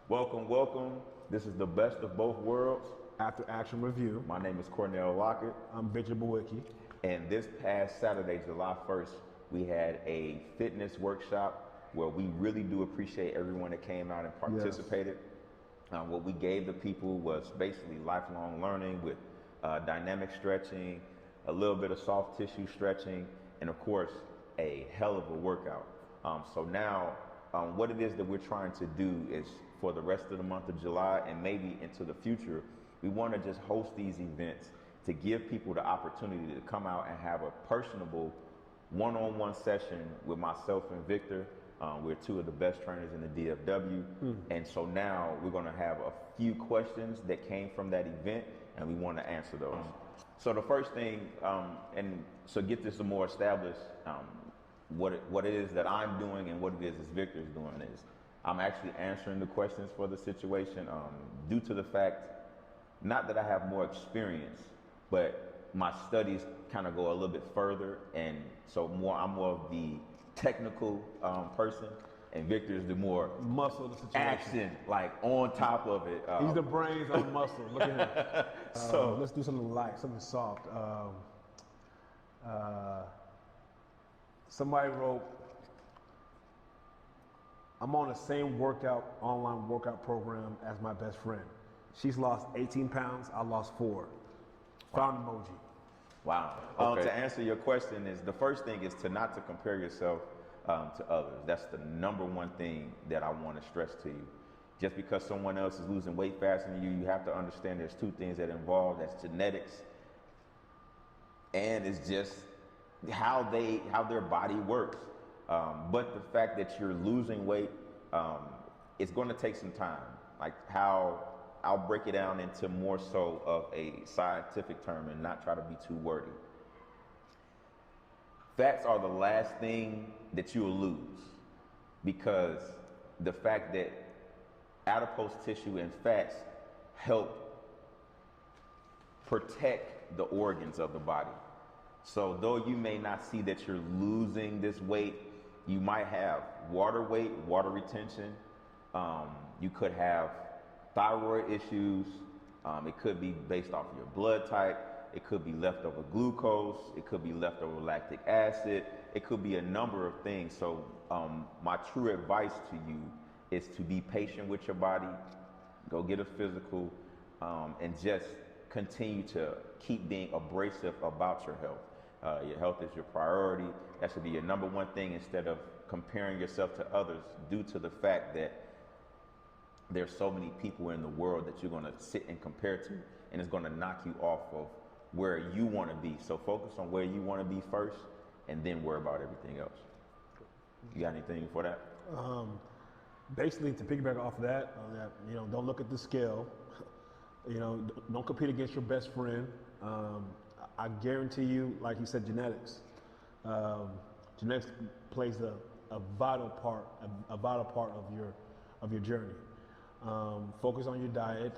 Welcome, welcome. This is the best of both worlds. After Action Review. My name is Cornell Lockett. I'm Victor And this past Saturday, July 1st, we had a fitness workshop where we really do appreciate everyone that came out and participated. Yes. What we gave the people was basically lifelong learning with dynamic stretching, a little bit of soft tissue stretching, and of course, a hell of a workout. So now, what it is that we're trying to do is for the rest of the month of July and maybe into the future, we want to just host these events to give people the opportunity to come out and have a personable one-on-one session with myself and Victor. We're two of the best trainers in the DFW. And so now we're going to have a few questions that came from that event and we want to answer those. So the first thing, and so get this more established, what it is that I'm doing and what it is Victor's doing is I'm actually answering the questions for the situation due to the fact, not that I have more experience, but my studies kind of go a little bit further, and so I'm more of the technical person, and Victor's the more muscle of the situation. Action, like on top of it. He's the brains on muscle. Look at him. So let's do something light, something soft. Somebody wrote, I'm on the same online workout program as my best friend. She's lost 18 pounds, I lost 4. Found emoji. Wow. Okay. To answer your question is, the first thing is not to compare yourself to others. That's the number one thing that I want to stress to you. Just because someone else is losing weight faster than you, you have to understand there's two things that involve. That's genetics, and it's just how their body works. But the fact that you're losing weight, it's going to take some time. Like how I'll break it down into more so of a scientific term and not try to be too wordy. Fats are the last thing that you'll lose, because the fact that adipose tissue and fats help protect the organs of the body. So though you may not see that you're losing this weight, you might have water weight, water retention. You could have thyroid issues. It could be based off of your blood type. It could be leftover glucose. It could be leftover lactic acid. It could be a number of things. So my true advice to you is to be patient with your body. Go get a physical, and just continue to keep being abrasive about your health. Your health is your priority. That should be your number one thing, instead of comparing yourself to others, due to the fact that there's so many people in the world that you're going to sit and compare to, and it's going to knock you off of where you want to be. So focus on where you want to be first, and then worry about everything else. You got anything for that? Basically, to piggyback off of that, don't look at the scale. Don't compete against your best friend. I guarantee you, like you said, genetics. Genetics plays a vital part of your journey. Focus on your diet.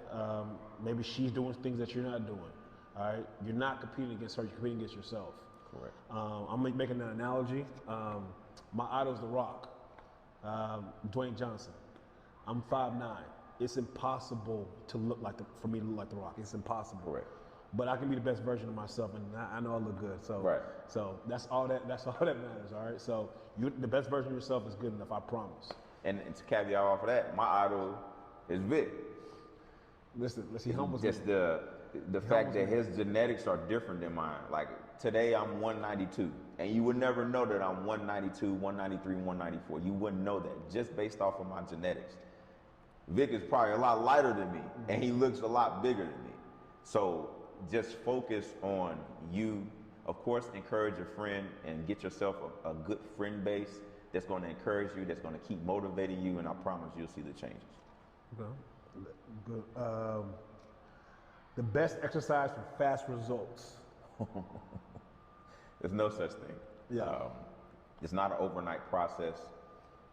Maybe she's doing things that you're not doing. All right, you're not competing against her; you're competing against yourself. Correct. I'm making an analogy. My idol is The Rock, Dwayne Johnson. I'm 5'9". It's impossible for me to look like The Rock. It's impossible. Correct. But I can be the best version of myself, and I know I look good. So, right. So that's all that matters. All right. So the best version of yourself is good enough. I promise. And to caveat off of that, my idol is Vic. Listen, he humbles just me. The fact that his genetics are different than mine. Like today I'm 192, and you would never know that I'm 192, 193, 194. You wouldn't know that just based off of my genetics. Vic is probably a lot lighter than me, and he looks a lot bigger than me. So just focus on you. Of course, encourage your friend and get yourself a good friend base that's going to encourage you, that's going to keep motivating you, and I promise you'll see the changes. Okay. Good. The best exercise for fast results. There's no such thing. Yeah. It's not an overnight process.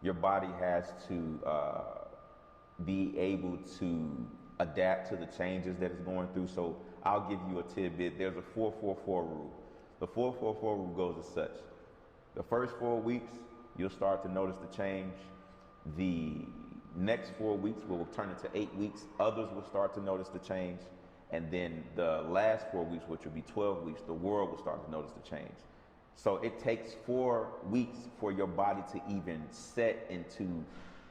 Your body has to be able to adapt to the changes that it's going through. So I'll give you a tidbit. There's a 4-4-4 rule. The 4-4-4 rule goes as such. The first 4 weeks, you'll start to notice the change. The next 4 weeks will turn into 8 weeks. Others will start to notice the change. And then the last 4 weeks, which will be 12 weeks, the world will start to notice the change. So it takes 4 weeks for your body to even set into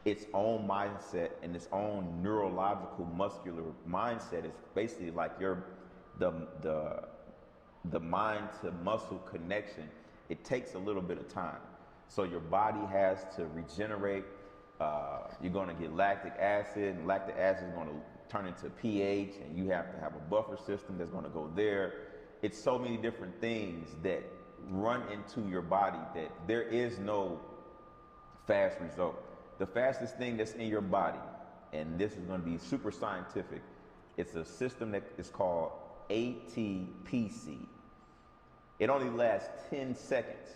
its own mindset and its own neurological muscular mindset. It's basically like the mind to muscle connection. It takes a little bit of time. So your body has to regenerate. You're going to get lactic acid, and lactic acid is going to turn into pH, and you have to have a buffer system that's going to go there. It's so many different things that run into your body that there is no fast result. The fastest thing that's in your body, and this is going to be super scientific, it's a system that is called ATPC. It only lasts 10 seconds.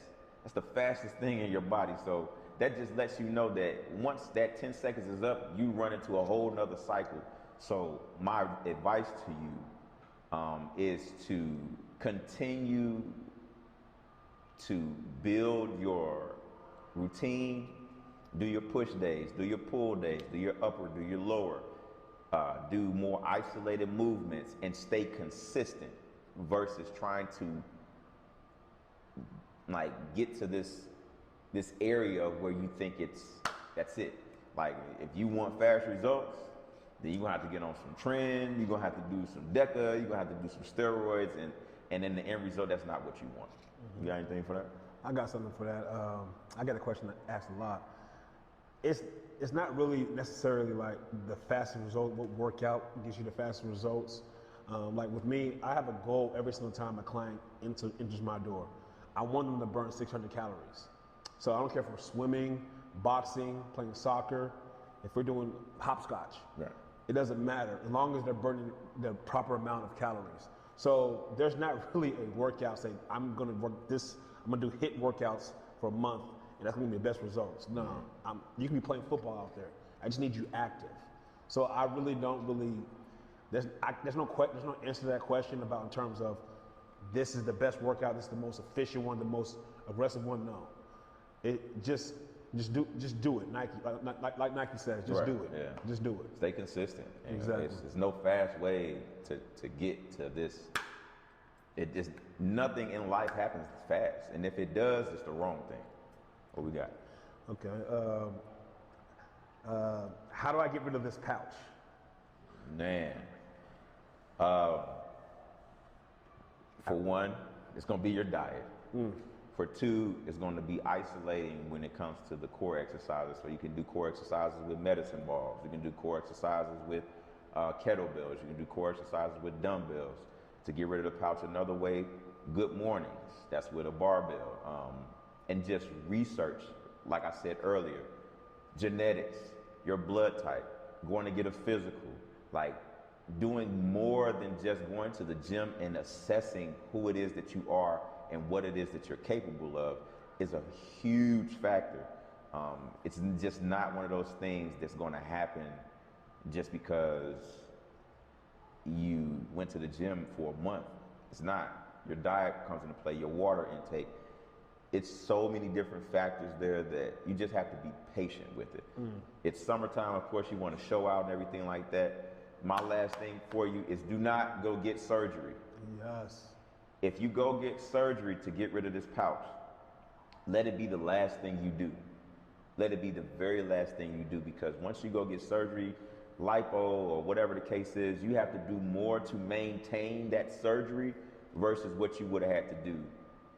That's the fastest thing in your body. So that just lets you know that once that 10 seconds is up, you run into a whole nother cycle. So my advice to you is to continue to build your routine, do your push days, do your pull days, do your upper, do your lower, do more isolated movements, and stay consistent versus trying to like get to this area where you think that's it. Like if you want fast results, then you're gonna have to get on some trend, you're gonna have to do some DECA, you're gonna have to do some steroids, and in the end result, that's not what you want. You got anything for that? I got something for that. I got a question that asked a lot. It's not really necessarily like the fastest result, what workout gives you the fastest results. Like with me, I have a goal every single time a client enters my door. I want them to burn 600 calories. So I don't care if we're swimming, boxing, playing soccer, if we're doing hopscotch. Right. It doesn't matter as long as they're burning the proper amount of calories. So there's not really a workout saying I'm gonna work this, I'm gonna do HIIT workouts for a month and that's gonna be the best results. No, you can be playing football out there. I just need you active. So I really don't really, there's no answer to that question about in terms of this is the best workout, this is the most efficient one, the most aggressive one. No, it just do it. Nike, like Nike says, just do it. Yeah. Just do it. Stay consistent. Exactly. There's no fast way to get to this. It just nothing in life happens fast, and if it does, it's the wrong thing. What we got? Okay. How do I get rid of this pouch? Man. For one, it's going to be your diet. For two, it's going to be isolating when it comes to the core exercises. So you can do core exercises with medicine balls. You can do core exercises with kettlebells. You can do core exercises with dumbbells. To get rid of the pouch another way, good mornings. That's with a barbell. And just research, like I said earlier, genetics, your blood type, going to get a physical, like doing more than just going to the gym and assessing who it is that you are and what it is that you're capable of is a huge factor. It's just not one of those things that's going to happen just because you went to the gym for a month. It's not. Your diet comes into play, your water intake. It's so many different factors there that you just have to be patient with it. It's summertime, of course, you want to show out and everything like that. My last thing for you is do not go get surgery. Yes. If you go get surgery to get rid of this pouch, let it be the last thing you do. Let it be the very last thing you do, because once you go get surgery, lipo or whatever the case is, you have to do more to maintain that surgery versus what you would have had to do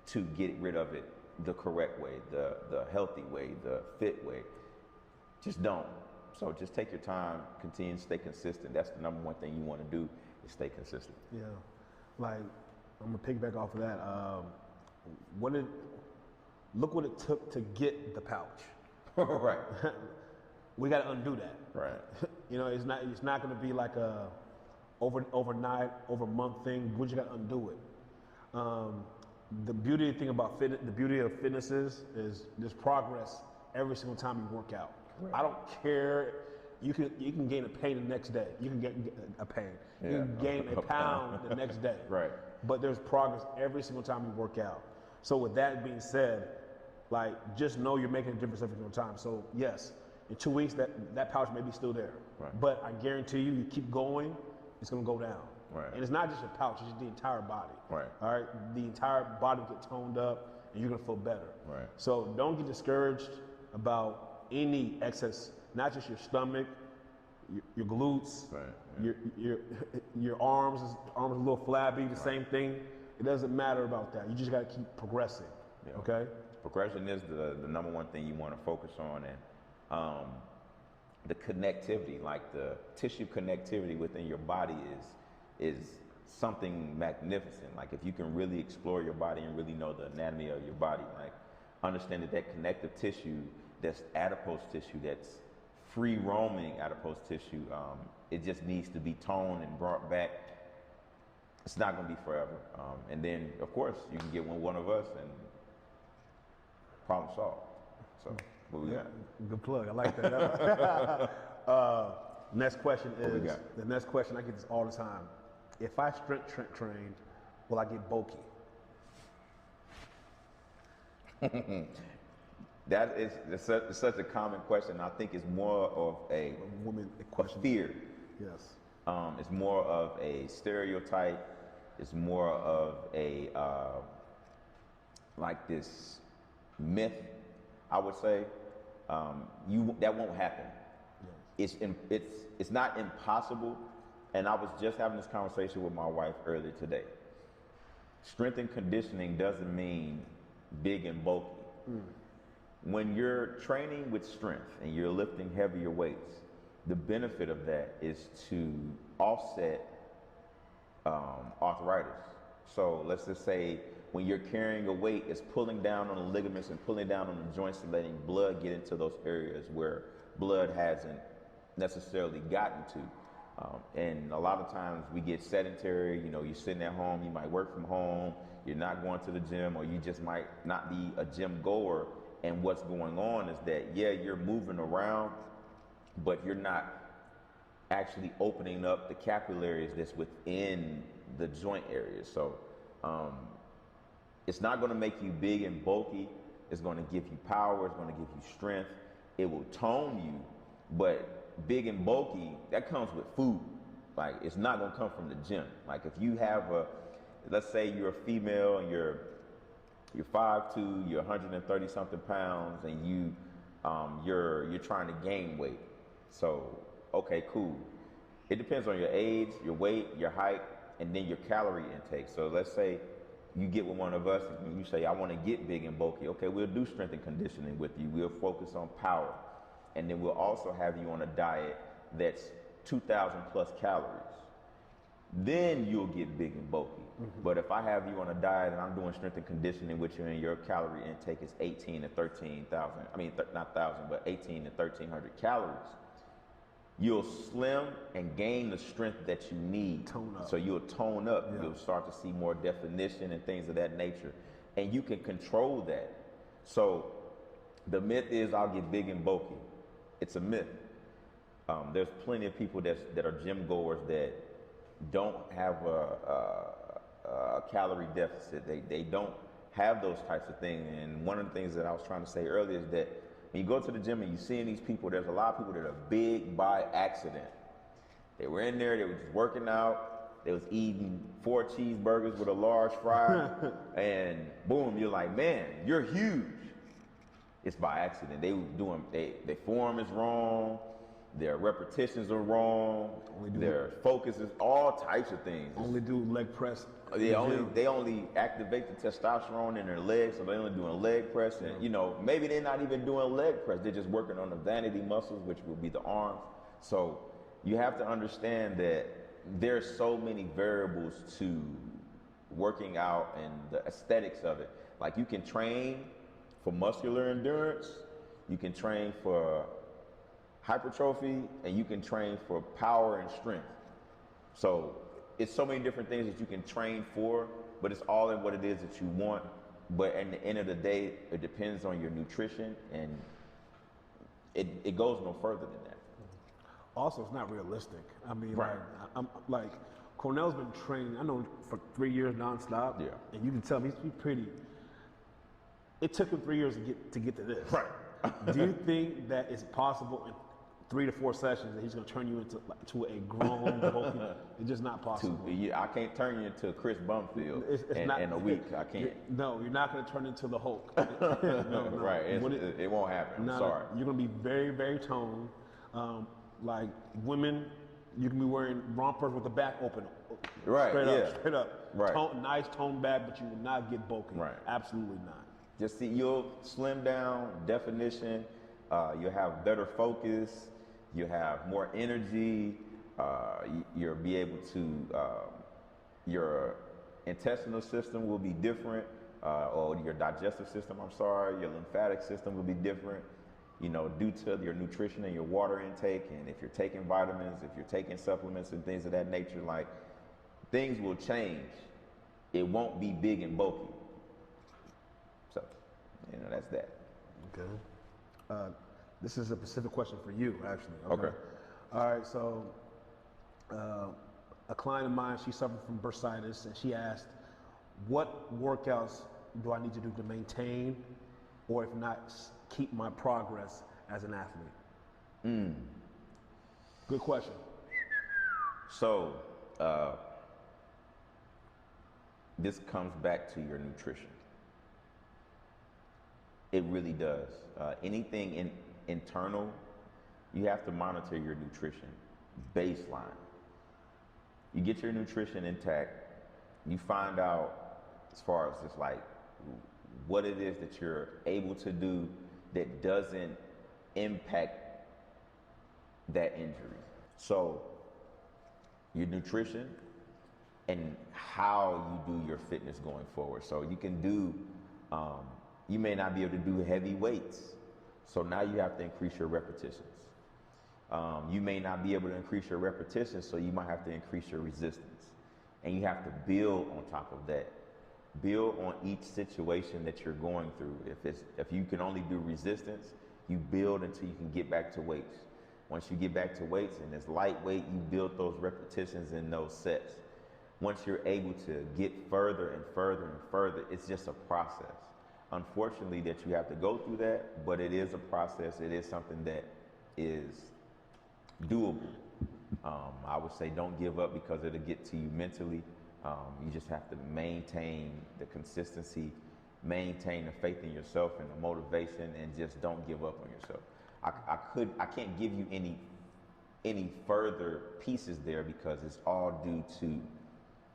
to get rid of it the correct way, the healthy way, the fit way. Just don't. So just take your time, continue to stay consistent. That's the number one thing you want to do, is stay consistent. Yeah, like I'm gonna piggyback off of that. Look what it took to get the pouch. Right. We got to undo that. Right. You know, it's not gonna be like a overnight, over month thing. We just got to undo it. The beauty thing about fitness, the beauty of fitness is there's progress every single time you work out. Right. I don't care. You can gain a pain the next day. You can get a pain. Yeah. You can gain a pound the next day. Right. But there's progress every single time you work out. So with that being said, like just know you're making a difference every single time. So yes, In 2 weeks, that pouch may be still there. Right. But I guarantee you, you keep going, it's gonna go down. Right. And it's not just your pouch, it's just the entire body. Right. All right, the entire body will get toned up, and you're gonna feel better. Right. So don't get discouraged about any excess, not just your stomach, your glutes, Right. your arms are a little flabby, the same thing. It doesn't matter about that. You just gotta keep progressing. Yeah. Okay. Progression is the number one thing you want to focus on, and the connectivity, like the tissue connectivity within your body is something magnificent. Like if you can really explore your body and really know the anatomy of your body, like understand that connective tissue, that's adipose tissue, that's free roaming adipose tissue, it just needs to be toned and brought back. It's not going to be forever. And then of course you can get one of us and problem solved. So what we got? Good plug. I like that. Next question is, the next question, I get this all the time. If I strength train, will I get bulky? It's such a common question. I think it's more of a fear. Yes. It's more of a stereotype. It's more of a like this myth, I would say. That won't happen. Yes. It's not impossible. And I was just having this conversation with my wife earlier today. Strength and conditioning doesn't mean big and bulky. When you're training with strength and you're lifting heavier weights, the benefit of that is to offset arthritis. So let's just say when you're carrying a weight, it's pulling down on the ligaments and pulling down on the joints and letting blood get into those areas where blood hasn't necessarily gotten to. And a lot of times we get sedentary, you're sitting at home, you might work from home, you're not going to the gym, or you just might not be a gym goer. And what's going on is that, yeah, you're moving around, but you're not actually opening up the capillaries that's within the joint areas. So it's not going to make you big and bulky. It's going to give you power. It's going to give you strength. It will tone you, but big and bulky, that comes with food. Like, it's not going to come from the gym. Like, if you have let's say you're a female and you're 5'2", you're 130 something pounds, and you're trying to gain weight. So, okay, cool. It depends on your age, your weight, your height, and then your calorie intake. So let's say you get with one of us and you say, I want to get big and bulky. Okay, we'll do strength and conditioning with you. We'll focus on power. And then we'll also have you on a diet that's 2,000 plus calories. Then you'll get big and bulky. But if I have you on a diet and I'm doing strength and conditioning with you and your calorie intake is 18 to 13,000, not 1,000, but 18 to 1,300 calories, you'll slim and gain the strength that you need. Tone up. So you'll tone up. Yeah. You'll start to see more definition and things of that nature. And you can control that. So the myth is I'll get big and bulky. It's a myth. There's plenty of people that are gym goers that don't have a calorie deficit. They don't have those types of things. And one of the things that I was trying to say earlier is that when you go to the gym and you're seeing these people, there's a lot of people that are big by accident. They were in there, they were just working out, they was eating 4 cheeseburgers with a large fry, and boom, you're like, man, you're huge. It's by accident. Their form is wrong, their repetitions are wrong, their focus is all types of things. Only do leg press. They only activate the testosterone in their legs, so they're only doing leg press, and maybe they're not even doing leg press. They're just working on the vanity muscles, which will be the arms. So you have to understand that there's so many variables to working out and the aesthetics of it. Like, you can train for muscular endurance, you can train for hypertrophy, and you can train for power and strength. So it's so many different things that you can train for, but it's all in what it is that you want. But at the end of the day, it depends on your nutrition, and it goes no further than that. Also, it's not realistic. I mean, right. Cornell's been training, I know, for 3 years nonstop. Yeah. And you can tell him he's pretty. It took him 3 years to get to this. Right. Do you think that it's possible in 3 to 4 sessions that he's going to turn you into a grown bulky? It's just not possible. I can't turn you into Chris Bumfield in a week. I can't. No, you're not going to turn into the Hulk. No. Right. It won't happen. I'm sorry. You're going to be very, very toned. Like women, you can be wearing rompers with the back open. Right. Straight up. Right. Nice toned back, but you will not get bulky. Right. Absolutely not. Just see, you'll slim down, definition. You'll have better focus. You have more energy. You'll be able to. Your intestinal system will be different, or your digestive system. I'm sorry. Your lymphatic system will be different. You know, due to your nutrition and your water intake, and if you're taking vitamins, if you're taking supplements and things of that nature, like things will change. It won't be big and bulky. So, you know, that's that. Okay. This is a specific question for you, actually. Okay. All right. So, a client of mine, she suffered from bursitis, and she asked, "What workouts do I need to do to maintain, or if not, keep my progress as an athlete?" Good question. So, this comes back to your nutrition. It really does. Anything internal, you have to monitor your nutrition baseline. You get your nutrition intact, you find out as far as just like what it is that you're able to do that doesn't impact that injury. So your nutrition and how you do your fitness going forward. So you can do, you may not be able to do heavy weights. So now you have to increase your repetitions. You may not be able to increase your repetitions, so you might have to increase your resistance. And you have to build on top of that. Build on each situation that you're going through. If you can only do resistance, you build until you can get back to weights. Once you get back to weights and it's lightweight, you build those repetitions in those sets. Once you're able to get further and further and further, it's just a process. Unfortunately that you have to go through that, but it is a process. It is something that is doable. I would say don't give up because it'll get to you mentally. You just have to maintain the consistency, maintain the faith in yourself and the motivation, and just don't give up on yourself. I can't give you any further pieces there because it's all due to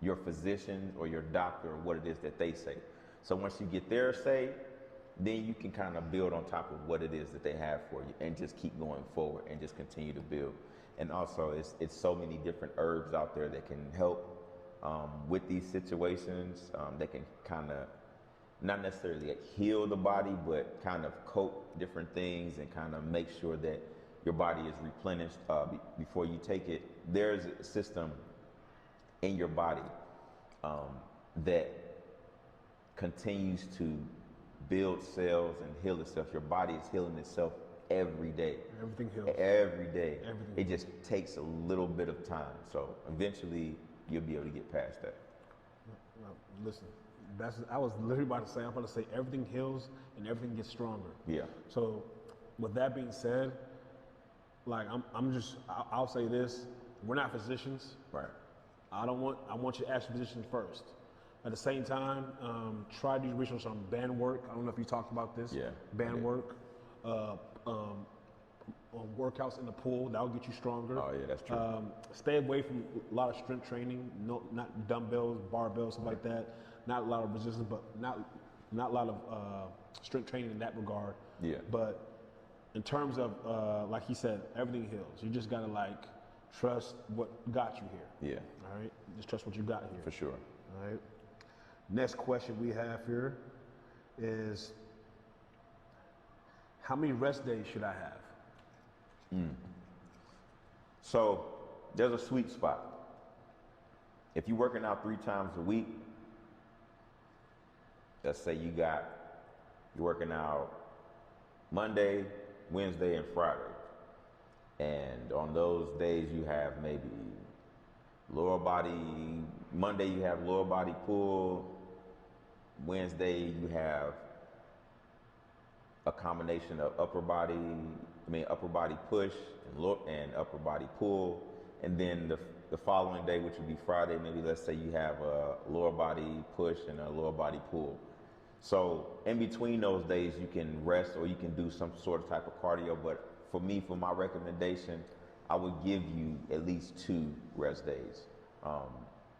your physician or your doctor or what it is that they say. So once you get their say, then you can kind of build on top of what it is that they have for you and just keep going forward and just continue to build. And also it's so many different herbs out there that can help with these situations. That can kind of not necessarily like heal the body, but kind of coat different things and kind of make sure that your body is replenished before you take it. There's a system in your body that continues to build cells and heal itself. Your body is healing itself every day. Everything heals. Every day. Everything it just takes a little bit of time. So eventually you'll be able to get past that. Well, listen, I was literally about to say everything heals and everything gets stronger. Yeah. So with that being said, like I'll say this, we're not physicians. Right. I want you to ask your physician first. At the same time, try to do research on band work. I don't know if you talked about this. Yeah. Band work, workouts in the pool, that'll get you stronger. Oh yeah, that's true. Stay away from a lot of strength training, not dumbbells, barbells, stuff like that. Not a lot of resistance, but not a lot of strength training in that regard. Yeah. But in terms of, like he said, everything heals. You just gotta like trust what got you here. Yeah. All right. Just trust what you got here. For sure. All right. Next question we have here is, how many rest days should I have? So there's a sweet spot. If you're working out 3 times a week, let's say you're working out Monday, Wednesday, and Friday. And on those days you have maybe Monday you have lower body pull, Wednesday you have a combination of upper body push and upper body pull, and then the following day, which would be Friday, maybe let's say you have a lower body push and a lower body pull. So in between those days, you can rest or you can do some sort of type of cardio. But for me, for my recommendation, I would give you at least 2 rest days.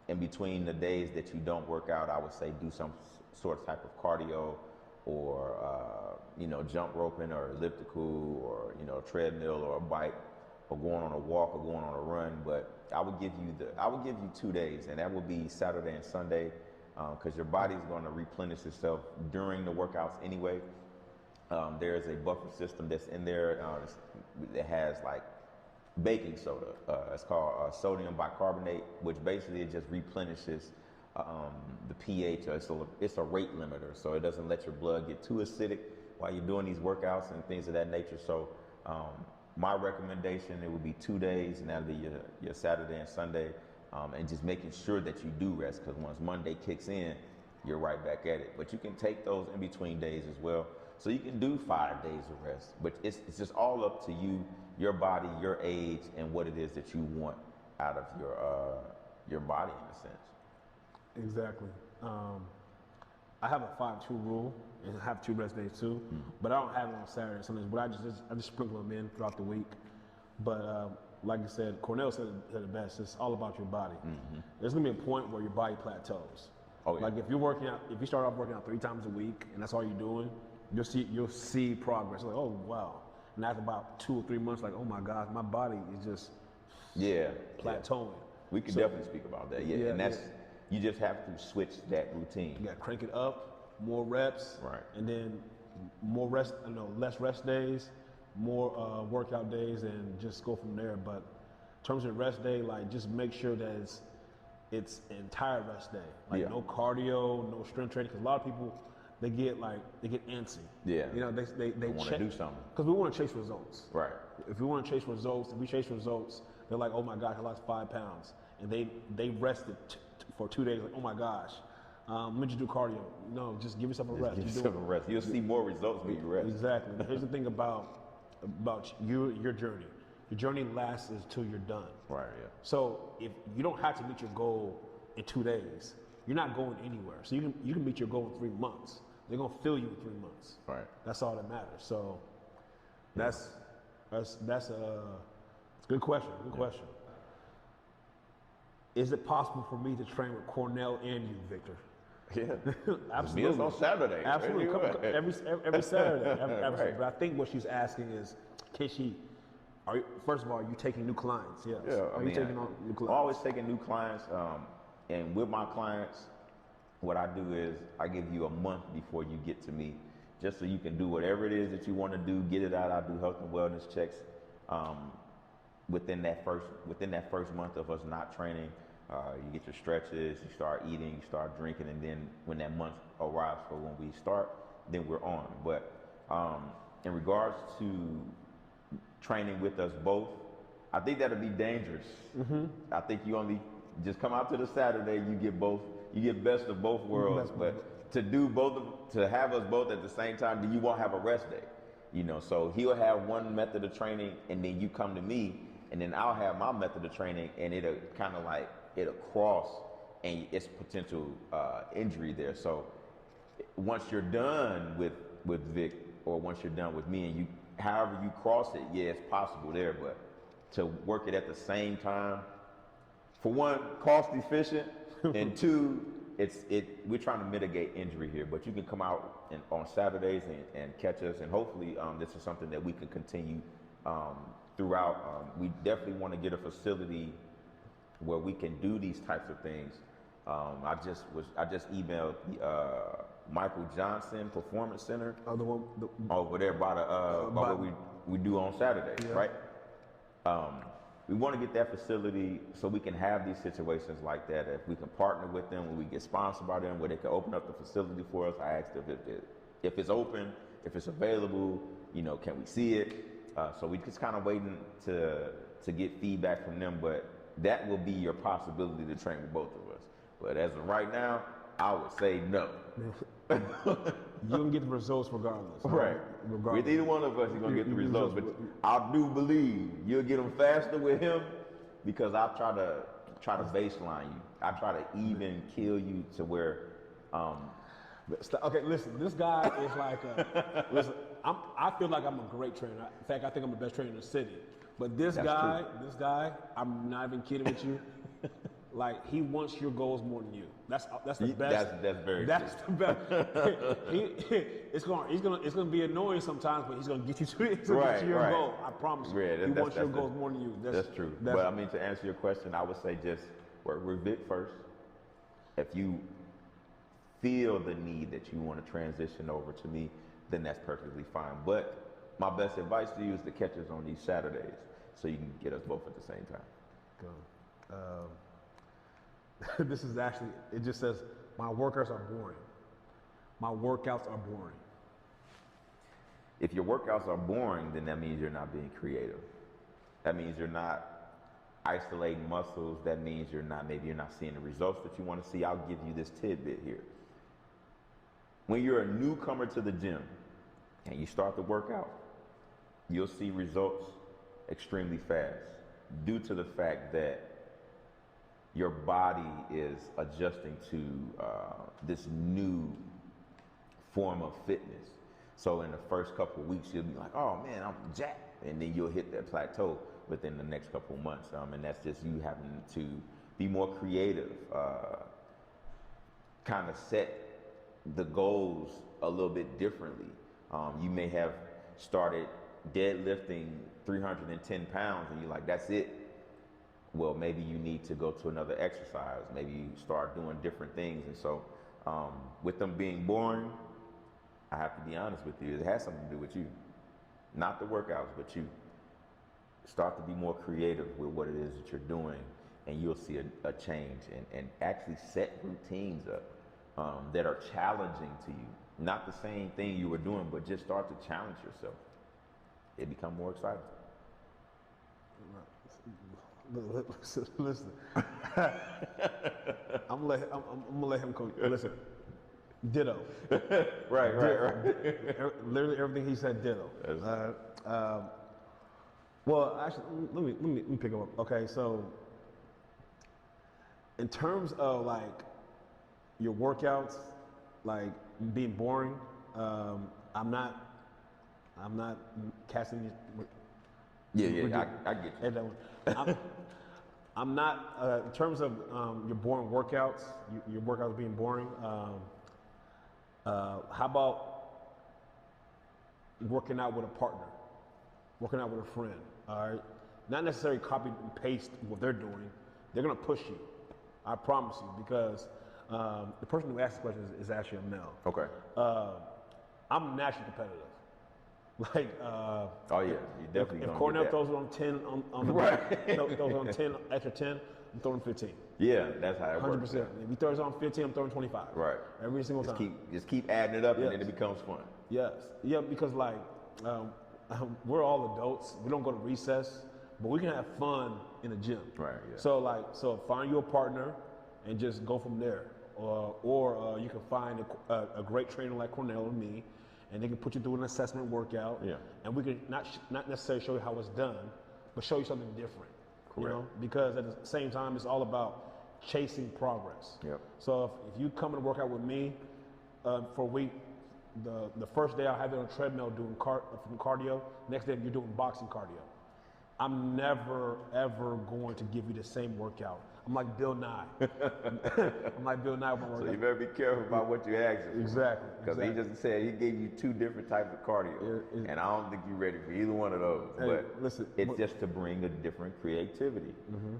In between the days that you don't work out, I would say do some sort of type of cardio, or jump roping or elliptical, or treadmill or a bike, or going on a walk or going on a run. But I would give you 2 days, and that would be Saturday and Sunday, because your body's going to replenish itself during the workouts anyway. There's a buffer system that's in there that has like baking soda. It's called sodium bicarbonate, which basically it just replenishes the pH. It's a rate limiter, so it doesn't let your blood get too acidic while you're doing these workouts and things of that nature. So my recommendation, it would be 2 days, and that'll be your Saturday and Sunday, and just making sure that you do rest, because once Monday kicks in, you're right back at it. But you can take those in between days as well. So you can do 5 days of rest, but it's just all up to you, your body, your age, and what it is that you want out of your body in a sense. Exactly. I have a 5-2 rule, and I have 2 rest days too, but I don't have it on Saturday and Sundays. But I just sprinkle them in throughout the week. But like you said, Cornell said it best. It's all about your body. There's gonna be a point where your body plateaus. Oh, yeah. Like if you start off working out 3 times a week, and that's all you're doing, you'll see progress. Like, oh wow. And after about 2 or 3 months, like, oh my God, my body is just plateauing. Yeah. We can definitely speak about that. Yeah, and that's you just have to switch that routine. You got to crank it up, more reps, right? And then less rest days, more workout days, and just go from there. But in terms of rest day, like just make sure that it's an entire rest day. Like no cardio, no strength training, because a lot of people they get antsy. Yeah. They want to do something. Because we want to chase results. Right. If we want to chase results, if we chase results, they're like, oh my gosh, I lost 5 pounds. And they rested for 2 days, like, oh my gosh, let me just do cardio. No, just give yourself a rest. Give yourself a rest. You'll see more results when you rest. Exactly. Here's the thing about your journey. Your journey lasts until you're done. Right, yeah. So if you don't have to meet your goal in 2 days, you're not going anywhere. So you can meet your goal in 3 months. They're gonna fill you in 3 months. Right. That's all that matters. So that's a good question. Good question. Is it possible for me to train with Cornell and you, Victor? Yeah. Absolutely. Meals on Saturday. Absolutely. Every Saturday. Absolutely. Right. But I think what she's asking is, first of all, are you taking new clients? Yes. Yeah, are you taking on new clients? I'm always taking new clients. And with my clients, what I do is I give you a month before you get to me, just so you can do whatever it is that you want to do, get it out. I do health and wellness checks within that first month of us not training. You get your stretches, you start eating, you start drinking, and then when that month arrives for when we start, then we're on. But in regards to training with us both, I think that'll be dangerous. I think you only just come out to the Saturday, you get best of both worlds. But to have us both at the same time, then you won't have a rest day. So he'll have one method of training, and then you come to me, and then I'll have my method of training, and it'll kind of like it'll cross, and it's potential injury there. So once you're done with Vic, or once you're done with me, and however you cross it, yeah, it's possible there, but to work it at the same time, for one, cost efficient, and 2, we're trying to mitigate injury here. But you can come out on Saturdays and catch us, and hopefully this is something that we can continue throughout. We definitely want to get a facility where we can do these types of things. I just emailed Michael Johnson Performance Center over there by what we do on Saturdays, right? We want to get that facility so we can have these situations like that. If we can partner with them, when we get sponsored by them, where they can open up the facility for us. I asked if it's open, if it's available, can we see it? So we just kind of waiting to get feedback from them, but that will be your possibility to train with both of us. But as of right now, I would say no. You're gonna get the results regardless. Right. Regardless. With either one of us, you're gonna get the results. But I do believe you'll get them faster with him because I try to baseline you. I try to even kill you to where. Okay, listen. This guy is like, listen. I feel like I'm a great trainer. In fact, I think I'm the best trainer in the city. But this guy, I'm not even kidding with you. Like, he wants your goals more than you. That's the best. That's very That's true. the best. It's gonna be annoying sometimes, but he's gonna get you to your goal. I promise you. Yeah, he wants your goals more than you. That's true. But I mean, to answer your question, I would say just work with Vic first. If you feel the need that you want to transition over to me, then that's perfectly fine. But my best advice to you is to catch us on these Saturdays so you can get us both at the same time. Go. This is actually, it just says, my workouts are boring. My workouts are boring. If your workouts are boring, then that means you're not being creative. That means you're not isolating muscles. That means maybe you're not seeing the results that you want to see. I'll give you this tidbit here. When you're a newcomer to the gym and you start to work out, you'll see results extremely fast due to the fact that your body is adjusting to this new form of fitness. So in the first couple of weeks, you'll be like, oh man, I'm jacked. And then you'll hit that plateau within the next couple of months. And that's just you having to be more creative, kind of set the goals a little bit differently. You may have started deadlifting 310 pounds and you're like, that's it. Well, maybe you need to go to another exercise. Maybe you start doing different things. And so with them being boring, I have to be honest with you, it has something to do with you. Not the workouts, but you. Start to be more creative with what it is that you're doing, and you'll see a change and actually set routines up that are challenging to you. Not the same thing you were doing, but just start to challenge yourself. It become more exciting. Listen. I'm gonna let him come. Listen. Ditto. Right. Literally everything he said, ditto. Well, actually, let me pick him up. Okay, so in terms of like your workouts, like being boring, I'm not casting. Yeah, I get you. I'm not in terms of your boring workouts. Your workouts being boring. How about working out with a partner, working out with a friend? All right, not necessarily copy and paste what they're doing. They're gonna push you. I promise you, because the person who asked the question is actually a male. Okay. I'm naturally competitive. Like, oh yeah, you definitely. If Cornell throws it on 10 on the right, throws on 10 extra 10, I'm throwing 15. Yeah, that's how it works. 100%. If he throws it on 15, I'm throwing 25. Right. Every single time. Just keep adding it up, yes. And then it becomes fun. Yes. Yeah, because like we're all adults. We don't go to recess, but we can have fun in the gym. Right. Yeah. So find you a partner and just go from there. Or you can find a great trainer like Cornell or me, and they can put you through an assessment workout. Yeah. And we can not necessarily show you how it's done, but show you something different. Correct. You know, because at the same time, it's all about chasing progress. Yep. So if you come and work out with me for a week, the first day I'll have you on a treadmill doing cardio. Next day you're doing boxing cardio. I'm never ever going to give you the same workout. I'm like Bill Nye. I'm like Bill Nye with my workout. So you better be careful about what you ask him. Exactly. Because he just said he gave you 2 different types of cardio, and I don't think you're ready for either one of those. Hey, but listen, it's just to bring a different creativity. Mm-hmm.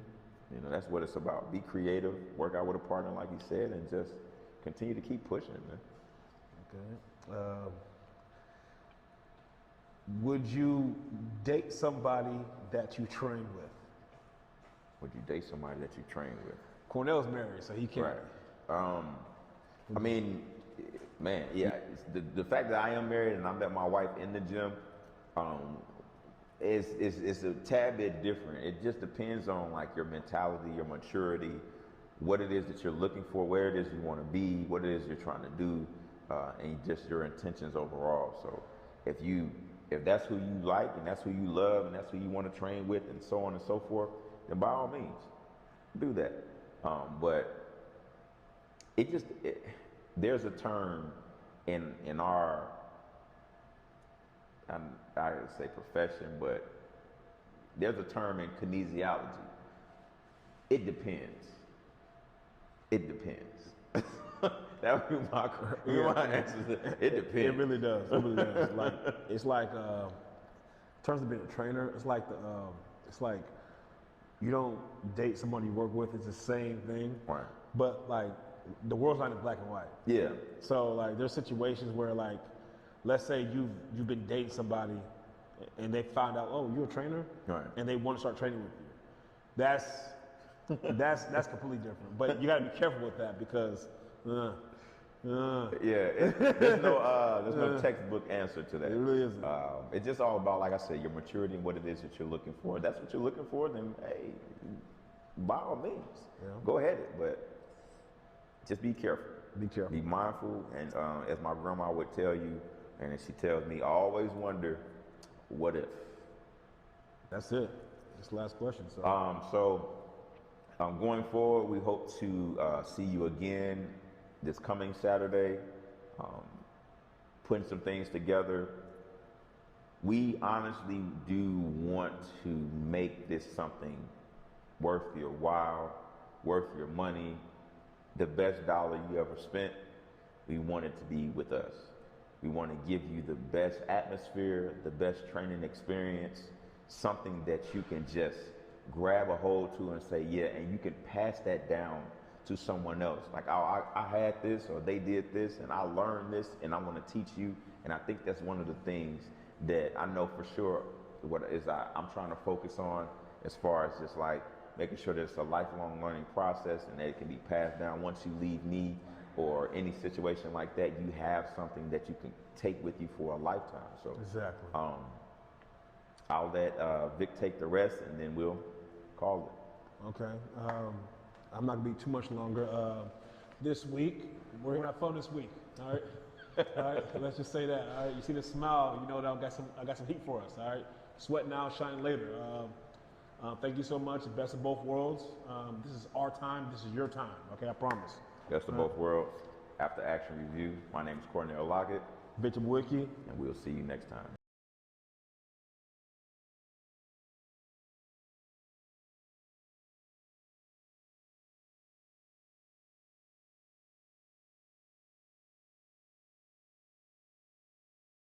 You know, that's what it's about. Be creative, work out with a partner, like you said, and just continue to keep pushing, man. Okay. Would you date somebody that you train with? Would you date somebody that you train with? Cornell's married, so he can't. Right. I mean, man, yeah. The fact that I am married and I met my wife in the gym, is a tad bit different. It just depends on like your mentality, your maturity, what it is that you're looking for, where it is you want to be, what it is you're trying to do. and just your intentions overall. So if that's who you like and that's who you love and that's who you want to train with and so on and so forth, then by all means, do that. But there's a term in our, I would say profession, but there's a term in kinesiology. It depends. It depends. That would be my answer. It depends. It really does. It really does. It's like in terms of being a trainer, it's like you don't date someone you work with. It's the same thing. Right. But like the world's not in black and white. Yeah. So like there's situations where like, let's say you've been dating somebody, and they found out, oh, you're a trainer, right, and they want to start training with you. That's completely different. But you got to be careful with that because. There's no textbook answer to that. It really isn't. It's just all about, like I said, your maturity and what it is that you're looking for. If that's what you're looking for, then hey, by all means, go ahead. But just be careful. Be careful. Be mindful, and as my grandma would tell you, and she tells me, always wonder, what if? That's it. That's the last question. Going forward, we hope to see you again this coming Saturday, putting some things together. We honestly do want to make this something worth your while, worth your money, the best dollar you ever spent. We want it to be with us. We want to give you the best atmosphere, the best training experience, something that you can just grab a hold to and say, yeah, and you can pass that down to someone else. Like, oh, I had this, or they did this, and I learned this, and I want to teach you. And I think that's one of the things that I know for sure I'm trying to focus on, as far as just like making sure that it's a lifelong learning process and that it can be passed down. Once you leave me or any situation like that, you have something that you can take with you for a lifetime. So exactly. I'll let Vic take the rest, and then we'll call it. Okay. I'm not gonna be too much longer. This week, we're gonna have fun this week. All right. All right. Let's just say that. All right. You see the smile, you know that I got some heat for us. All right. Sweat now, shine later. Thank you so much. Best of both worlds. This is our time. This is your time. Okay, I promise. Best of both worlds. After Action Review. My name is Cornell Lockett. Victor Wiki. And we'll see you next time.